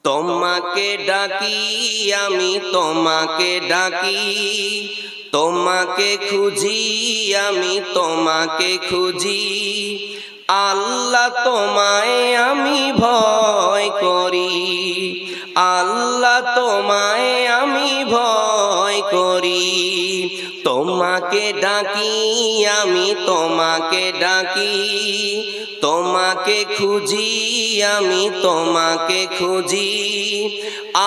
তোমাকে ডাকি আমি তোমাকে ডাকি, তোমাকে খুঁজি আমি তোমাকে খুঁজি। আল্লাহ তোমায় আমি ভয় করি, আল্লাহ তোমায় আমি ভয় করি। তোমাকে ডাকি আমি তোমাকে ডাকি, তোমাকে খুঁজি আমি তোমাকে খুঁজি।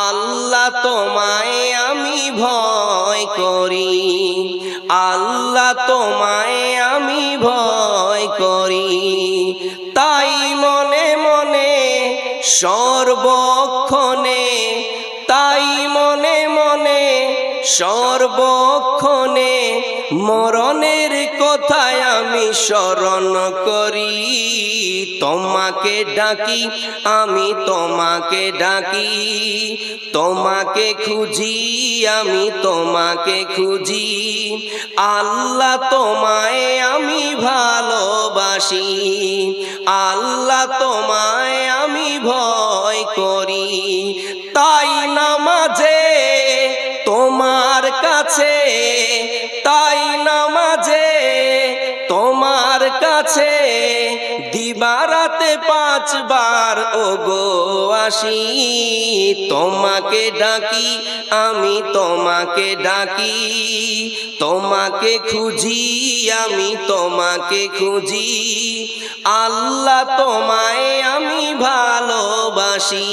আল্লাহ তোমায় আমি ভয় করি, আল্লাহ তোমায় আমি ভয় করি। তাই মনে মনে সর্বক্ষণে, তাই মনে মনে সর্বক্ষণে মরণের কথায় আমি স্মরণ করি। তোমাকে ডাকি আমি তোমাকে ডাকি, তোমাকে খুঁজি আমি তোমাকে খুঁজি। আল্লাহ তোমায় আমি ভালোবাসি, আল্লাহ তোমায় আমি ভয় করি। তাই নামাজে তোমার কাছে, তাই নামাজে তোমার কাছে দিবারাতে 5 বার ওগো আসি। তোমাকে ডাকি আমি তোমাকে ডাকি, তোমাকে খুঁজি আমি তোমাকে খুঁজি। আল্লাহ তোমায় আমি ভালোবাসি,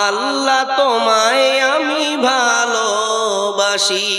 আল্লাহ তোমায় আমি ভালোবাসি।